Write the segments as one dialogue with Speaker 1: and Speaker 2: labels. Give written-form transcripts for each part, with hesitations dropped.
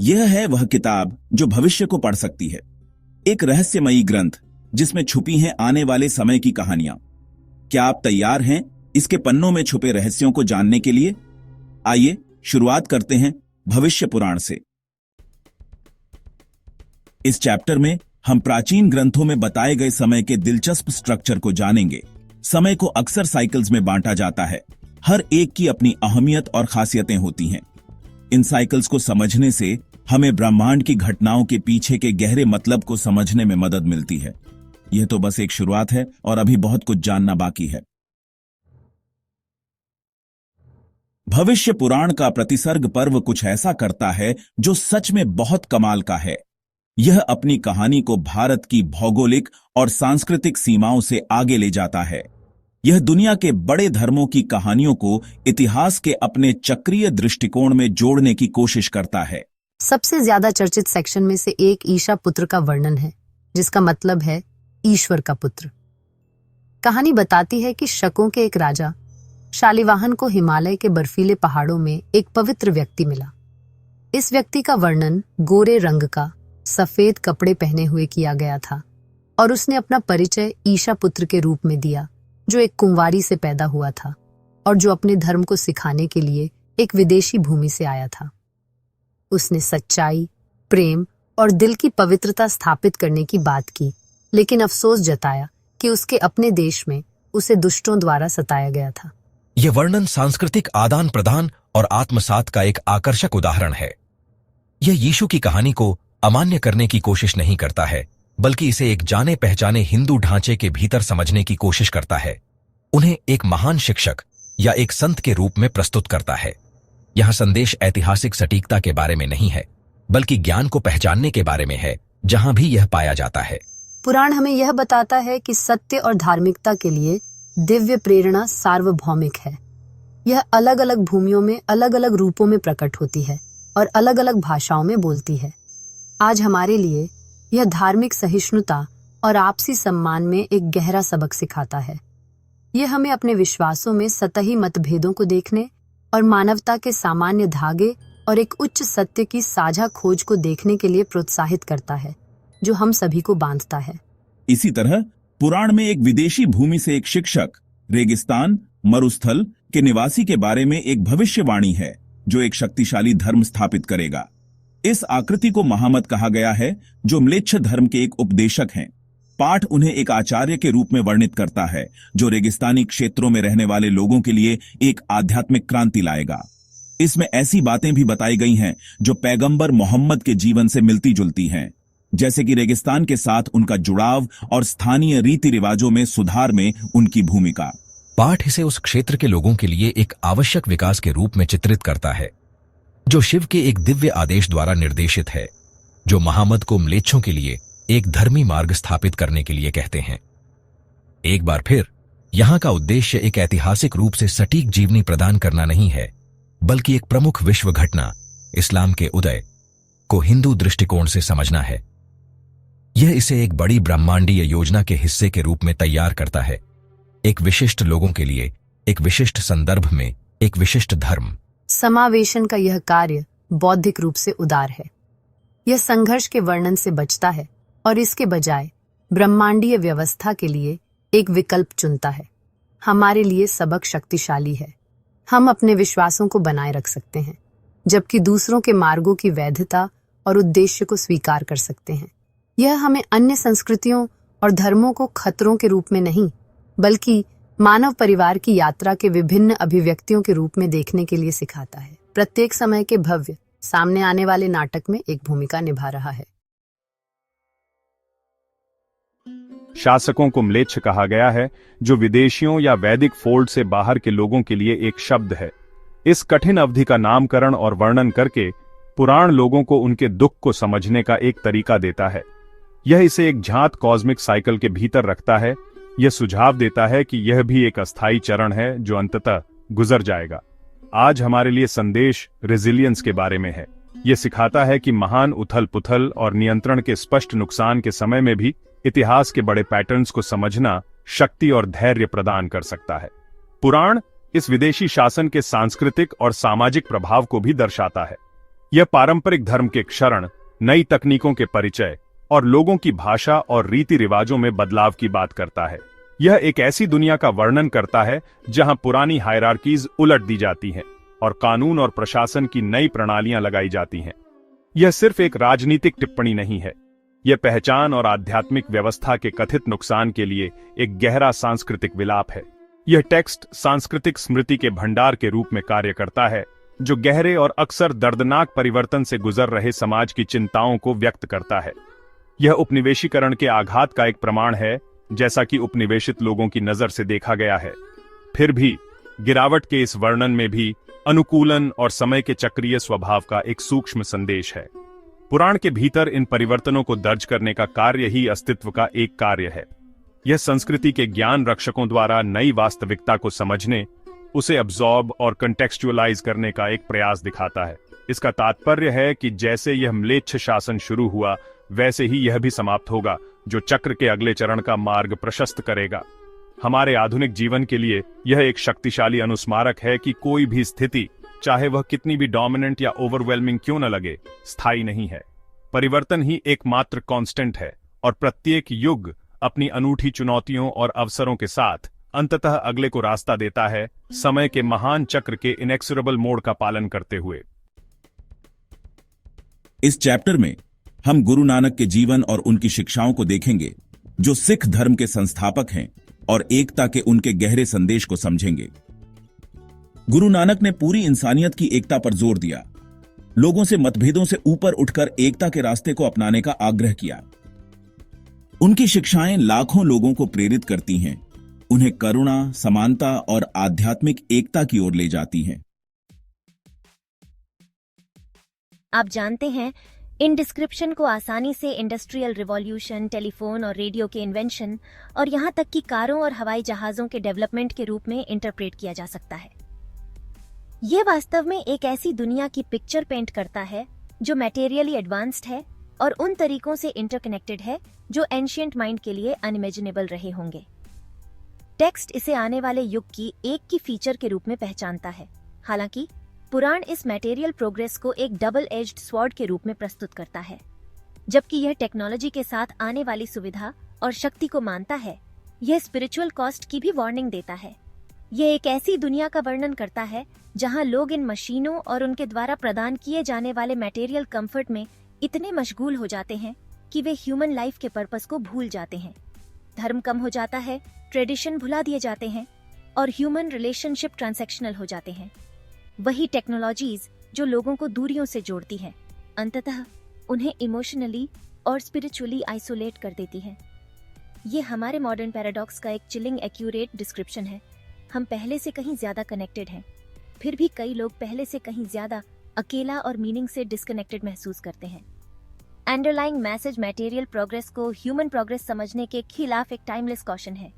Speaker 1: यह है वह किताब जो भविष्य को पढ़ सकती है, एक रहस्यमयी ग्रंथ जिसमें छुपी हैं आने वाले समय की कहानियां। क्या आप तैयार हैं इसके पन्नों में छुपे रहस्यों को जानने के लिए? आइए शुरुआत करते हैं भविष्य पुराण से। इस चैप्टर में हम प्राचीन ग्रंथों में बताए गए समय के दिलचस्प स्ट्रक्चर को जानेंगे। समय को अक्सर साइकिल्स में बांटा जाता है। हर एक की अपनी अहमियत और खासियतें होती हैं। इन साइकिल्स को समझने से हमें ब्रह्मांड की घटनाओं के पीछे के गहरे मतलब को समझने में मदद मिलती है। यह तो बस एक शुरुआत है और अभी बहुत कुछ जानना बाकी है। भविष्य पुराण का प्रतिसर्ग पर्व कुछ ऐसा करता है जो सच में बहुत कमाल का है। यह अपनी कहानी को भारत की भौगोलिक और सांस्कृतिक सीमाओं से आगे ले जाता है। यह दुनिया के बड़े धर्मों की कहानियों को इतिहास के अपने चक्रीय दृष्टिकोण में जोड़ने की कोशिश करता है।
Speaker 2: सबसे ज्यादा चर्चित सेक्शन में से एक ईशा पुत्र का वर्णन है, जिसका मतलब है ईश्वर का पुत्र। कहानी बताती है कि शकों के एक राजा शालिवाहन को हिमालय के बर्फीले पहाड़ों में एक पवित्र व्यक्ति मिला। इस व्यक्ति का वर्णन गोरे रंग का, सफेद कपड़े पहने हुए किया गया था और उसने अपना परिचय ईशा पुत्र के रूप में दिया, जो एक कुंवारी से पैदा हुआ था और जो अपने धर्म को सिखाने के लिए एक विदेशी भूमि से आया था। उसने सच्चाई, प्रेम और दिल की पवित्रता स्थापित करने की बात की, लेकिन अफसोस जताया कि उसके अपने देश में उसे दुष्टों द्वारा सताया गया था।
Speaker 3: यह वर्णन सांस्कृतिक आदान प्रदान और आत्मसात का एक आकर्षक उदाहरण है। यह यीशु की कहानी को अमान्य करने की कोशिश नहीं करता है, बल्कि इसे एक जाने पहचाने हिंदू ढांचे के भीतर समझने की कोशिश करता है। उन्हें एक महान शिक्षक या एक संत के रूप में प्रस्तुत करता है। यह संदेश ऐतिहासिक सटीकता के बारे में नहीं है, बल्कि ज्ञान को पहचानने के बारे में है, जहां भी यह पाया जाता है।
Speaker 2: पुराण हमें यह बताता है कि सत्य और धार्मिकता के लिए दिव्य प्रेरणा सार्वभौमिक है। यह अलग अलग भूमियों में अलग अलग रूपों में प्रकट होती है और अलग अलग भाषाओं में बोलती है। आज हमारे लिए यह धार्मिक सहिष्णुता और आपसी सम्मान में एक गहरा सबक सिखाता है। यह हमें अपने विश्वासों में सतही मतभेदों को देखने और मानवता के सामान्य धागे और एक उच्च सत्य की साझा खोज को देखने के लिए प्रोत्साहित करता है, जो हम सभी को बांधता है।
Speaker 1: इसी तरह पुराण में एक विदेशी भूमि से एक शिक्षक, रेगिस्तान, मरुस्थल के निवासी के बारे में एक भविष्यवाणी है, जो एक शक्तिशाली धर्म स्थापित करेगा। इस आकृति को महामत कहा गया है, जो म्लेच्छ धर्म के एक उपदेशक हैं। पाठ उन्हें एक आचार्य के रूप में वर्णित करता है, जो रेगिस्तानी क्षेत्रों में रहने वाले लोगों के लिए एक आध्यात्मिक क्रांति लाएगा। इसमें ऐसी बातें भी बताई गई हैं जो पैगंबर मोहम्मद के जीवन से मिलती जुलती हैं, जैसे कि रेगिस्तान के साथ उनका जुड़ाव और स्थानीय रीति रिवाजों में सुधार में उनकी भूमिका।
Speaker 3: पाठ इसे उस क्षेत्र के लोगों के लिए एक आवश्यक विकास के रूप में चित्रित करता है, जो शिव के एक दिव्य आदेश द्वारा निर्देशित है, जो मोहम्मद को म्लेच्छों के लिए एक धर्मी मार्ग स्थापित करने के लिए कहते हैं। एक बार फिर यहां का उद्देश्य एक ऐतिहासिक रूप से सटीक जीवनी प्रदान करना नहीं है, बल्कि एक प्रमुख विश्व घटना, इस्लाम के उदय, को हिंदू दृष्टिकोण से समझना है। यह इसे एक बड़ी ब्रह्मांडीय योजना के हिस्से के रूप में तैयार करता है, एक विशिष्ट लोगों के लिए, एक विशिष्ट संदर्भ में, एक विशिष्ट धर्म।
Speaker 2: समावेशन का यह कार्य बौद्धिक रूप से उदार है। यह संघर्ष के वर्णन से बचता है और इसके बजाय ब्रह्मांडीय व्यवस्था के लिए एक विकल्प चुनता है। हमारे लिए सबक शक्तिशाली है। हम अपने विश्वासों को बनाए रख सकते हैं, जबकि दूसरों के मार्गों की वैधता और उद्देश्य को स्वीकार कर सकते हैं। यह हमें अन्य संस्कृतियों और धर्मों को खतरों के रूप में नहीं, बल्कि मानव परिवार की यात्रा के विभिन्न अभिव्यक्तियों के रूप में देखने के लिए सिखाता है। प्रत्येक समय के भव्य सामने आने वाले नाटक में एक भूमिका निभा रहा है।
Speaker 4: शासकों को म्लेच्छ कहा गया है, जो विदेशियों या वैदिक फोल्ड से बाहर के लोगों के लिए एक शब्द है। इस कठिन अवधि का नामकरण और वर्णन करके पुराण लोगों को उनके दुख को समझने का एक तरीका देता है। यह इसे एक झांत कॉस्मिक साइकिल के भीतर रखता है। यह सुझाव देता है कि यह भी एक अस्थायी चरण है जो अंततः गुजर जाएगा। आज हमारे लिए संदेश रेजिलियंस के बारे में है। यह सिखाता है कि महान उथल पुथल और नियंत्रण के स्पष्ट नुकसान के समय में भी इतिहास के बड़े पैटर्न्स को समझना शक्ति और धैर्य प्रदान कर सकता है। पुराण इस विदेशी शासन के सांस्कृतिक और सामाजिक प्रभाव को भी दर्शाता है। यह पारंपरिक धर्म के क्षरण, नई तकनीकों के परिचय और लोगों की भाषा और रीति रिवाजों में बदलाव की बात करता है। यह एक ऐसी दुनिया का वर्णन करता है जहां पुरानी हायरार्कीज उलट दी जाती हैं और कानून और प्रशासन की नई प्रणालियां लगाई जाती हैं। यह सिर्फ एक राजनीतिक टिप्पणी नहीं है, यह पहचान और आध्यात्मिक व्यवस्था के कथित नुकसान के लिए एक गहरा सांस्कृतिक विलाप है। यह टेक्स्ट सांस्कृतिक स्मृति के भंडार के रूप में कार्य करता है, जो गहरे और अक्सर दर्दनाक परिवर्तन से गुजर रहे समाज की चिंताओं को व्यक्त करता है। यह उपनिवेशीकरण के आघात का एक प्रमाण है, जैसा कि उपनिवेशित लोगों की नजर से देखा गया है। फिर भी गिरावट के इस वर्णन में भी अनुकूलन और समय के चक्रीय स्वभाव का एक सूक्ष्म संदेश है। पुराण के भीतर इन परिवर्तनों को दर्ज करने का कार्य ही अस्तित्व का एक कार्य है। यह संस्कृति के ज्ञान रक्षकों द्वारा नई वास्तविकता को समझने, उसे अब्सॉर्ब और कंटेक्सचुअलाइज करने का एक प्रयास दिखाता है। इसका तात्पर्य है कि जैसे यह म्लेच्छ शासन शुरू हुआ, वैसे ही यह भी समाप्त होगा, जो चक्र के अगले चरण का मार्ग प्रशस्त करेगा। हमारे आधुनिक जीवन के लिए यह एक शक्तिशाली अनुस्मारक है कि कोई भी स्थिति, चाहे वह कितनी भी डोमिनेंट या ओवरवेलमिंग क्यों न लगे, स्थायी नहीं है। परिवर्तन ही एकमात्र कांस्टेंट है और प्रत्येक युग अपनी अनूठी चुनौतियों और अवसरों के साथ अंततः अगले को रास्ता देता है, समय के महान चक्र के इनेक्सोरेबल मोड़ का पालन करते हुए।
Speaker 1: इस चैप्टर में हम गुरु नानक के जीवन और उनकी शिक्षाओं को देखेंगे, जो सिख धर्म के संस्थापक हैं, और एकता के उनके गहरे संदेश को समझेंगे। गुरु नानक ने पूरी इंसानियत की एकता पर जोर दिया, लोगों से मतभेदों से ऊपर उठकर एकता के रास्ते को अपनाने का आग्रह किया। उनकी शिक्षाएं लाखों लोगों को प्रेरित करती हैं, उन्हें करुणा, समानता और आध्यात्मिक एकता की ओर ले जाती हैं।
Speaker 5: आप जानते हैं, इन डिस्क्रिप्शन को आसानी से इंडस्ट्रियल रिवॉल्यूशन, टेलीफोन और रेडियो के इन्वेंशन और यहाँ तक कि कारों और हवाई जहाजों के डेवलपमेंट के रूप में इंटरप्रेट किया जा सकता है। यह वास्तव में एक ऐसी दुनिया की पिक्चर पेंट करता है जो मटेरियली एडवांस्ड है और उन तरीकों से इंटरकनेक्टेड है जो एंशिएंट माइंड के लिए अनइमेजिनेबल रहे होंगे। टेक्स्ट इसे आने वाले युग की एक की फीचर के रूप में पहचानता है। हालांकि पुराण इस मटेरियल प्रोग्रेस को एक डबल एज्ड स्वॉर्ड के रूप में प्रस्तुत करता है। जबकि यह टेक्नोलॉजी के साथ आने वाली सुविधा और शक्ति को मानता है, यह स्पिरिचुअल कॉस्ट की भी वार्निंग देता है। यह एक ऐसी दुनिया का वर्णन करता है जहां लोग इन मशीनों और उनके द्वारा प्रदान किए जाने वाले मटेरियल कंफर्ट में इतने मशगूल हो जाते हैं कि वे ह्यूमन लाइफ के पर्पस को भूल जाते हैं। धर्म कम हो जाता है, ट्रेडिशन भुला दिए जाते हैं और ह्यूमन रिलेशनशिप ट्रांसैक्शनल हो जाते हैं। वही टेक्नोलॉजीज जो लोगों को दूरियों से जोड़ती हैं, अंततः उन्हें इमोशनली और स्पिरिचुअली आइसोलेट कर देती है। ये हमारे मॉडर्न पैराडॉक्स का एक चिलिंग एक्यूरेट डिस्क्रिप्शन है। हम पहले से कहीं ज्यादा कनेक्टेड हैं, फिर भी कई लोग पहले से कहीं ज्यादा अकेला और मीनिंग से डिस्कनेक्टेड महसूस करते हैं। अंडरलाइंग मैसेज मटेरियल प्रोग्रेस को ह्यूमन प्रोग्रेस समझने के खिलाफ एक टाइमलेस कॉशन है।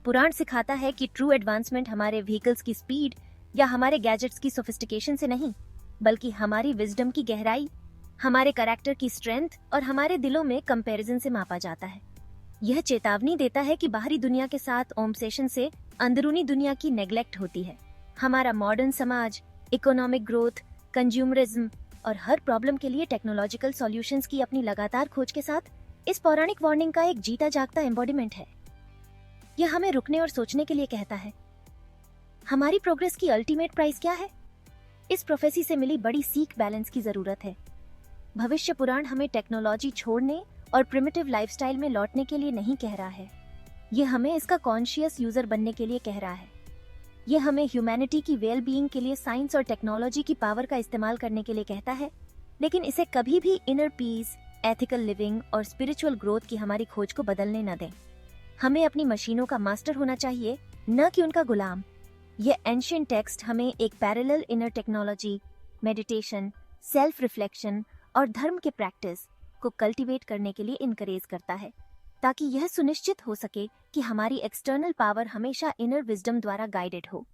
Speaker 5: पुराण सिखाता है कि ट्रू एडवांसमेंट हमारे व्हीकल्स की स्पीड या हमारे गैजेट्स की सोफिस्टिकेशन से नहीं, बल्कि हमारी विजडम की गहराई, हमारे कैरेक्टर की स्ट्रेंथ और हमारे दिलों में कंपैरिजन से मापा जाता है। यह चेतावनी देता है कि बाहरी दुनिया के साथ ऑब्सेशन से अंदरूनी दुनिया की नेग्लेक्ट होती है। हमारा मॉडर्न समाज इकोनॉमिक ग्रोथ, कंज्यूमरिज्म और हर प्रॉब्लम के लिए टेक्नोलॉजिकल सॉल्यूशंस की अपनी लगातार खोज के साथ इस पौराणिक वार्निंग का एक जीता जागता एम्बॉडीमेंट है। यह हमें रुकने और सोचने के लिए कहता है, हमारी प्रोग्रेस की अल्टीमेट प्राइस क्या है? इस प्रोफेसी से मिली बड़ी सीख बैलेंस की जरूरत है। भविष्य पुराण हमें टेक्नोलॉजी छोड़ने और प्रिमिटिव लाइफस्टाइल में लौटने के लिए नहीं कह रहा है। यह हमें इसका कॉन्शियस यूजर बनने के लिए कह रहा है। यह हमें ह्यूमैनिटी की वेल बीइंग के लिए साइंस और टेक्नोलॉजी की पावर का इस्तेमाल करने के लिए कहता है, लेकिन इसे कभी भी इनर पीस, एथिकल लिविंग और स्पिरिचुअल ग्रोथ की हमारी खोज को बदलने न दें। हमें अपनी मशीनों का मास्टर होना चाहिए, न कि उनका गुलाम। यह एंशिएंट टेक्स्ट हमें एक parallel inner technology, meditation, self reflection और धर्म के प्रैक्टिस को कल्टीवेट करने के लिए इनकरेज करता है, ताकि यह सुनिश्चित हो सके कि हमारी एक्सटर्नल पावर हमेशा इनर विजडम द्वारा गाइडेड हो।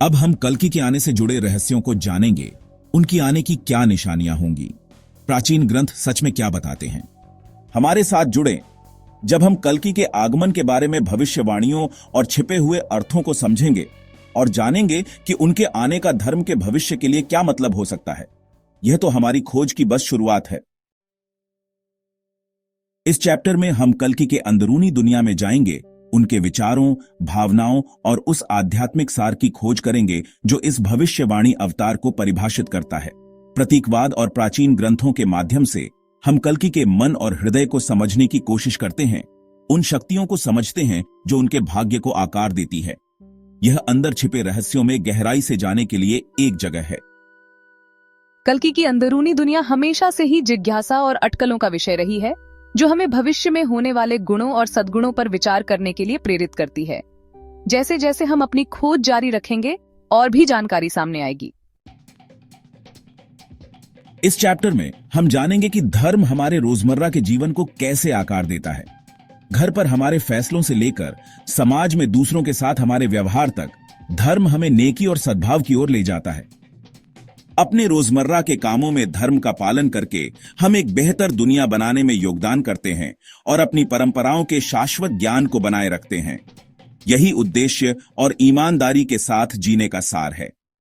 Speaker 1: अब हम कल्कि के आने से जुड़े रहस्यों को जानेंगे। उनकी आने की क्या निशानियां होंगी, प्राचीन ग्रंथ सच में क्या बताते हैं। हमारे साथ जुड़े जब हम कल्कि के आगमन के बारे में भविष्यवाणियों और छिपे हुए अर्थों को समझेंगे, और जानेंगे कि उनके आने का धर्म के भविष्य के लिए क्या मतलब हो सकता है। यह तो हमारी खोज की बस शुरुआत है। इस चैप्टर में हम कल्कि के अंदरूनी दुनिया में जाएंगे, उनके विचारों, भावनाओं और उस आध्यात्मिक सार की खोज करेंगे जो इस भविष्यवाणी अवतार को परिभाषित करता है। प्रतीकवाद और प्राचीन ग्रंथों के माध्यम से हम कल्कि के मन और हृदय को समझने की कोशिश करते हैं, उन शक्तियों को समझते हैं जो उनके भाग्य को आकार देती है। यह अंदर छिपे रहस्यों में गहराई से जाने के लिए एक जगह है।
Speaker 6: कल्कि की अंदरूनी दुनिया हमेशा से ही जिज्ञासा और अटकलों का विषय रही है, जो हमें भविष्य में होने वाले गुणों और सद्गुणों पर विचार करने के लिए प्रेरित करती है। जैसे जैसे हम अपनी खोज जारी रखेंगे और भी जानकारी सामने आएगी।
Speaker 1: इस चैप्टर में हम जानेंगे कि धर्म हमारे रोजमर्रा के जीवन को कैसे आकार देता है। घर पर हमारे फैसलों से लेकर समाज में दूसरों के साथ हमारे व्यवहार तक धर्म हमें नेकी और सद्भाव की ओर ले जाता है। अपने रोजमर्रा के कामों में धर्म का पालन करके हम एक बेहतर दुनिया बनाने में योगदान करते हैं और अपनी परंपराओं के शाश्वत ज्ञान को बनाए रखते हैं। यही उद्देश्य और ईमानदारी के साथ जीने का सार है।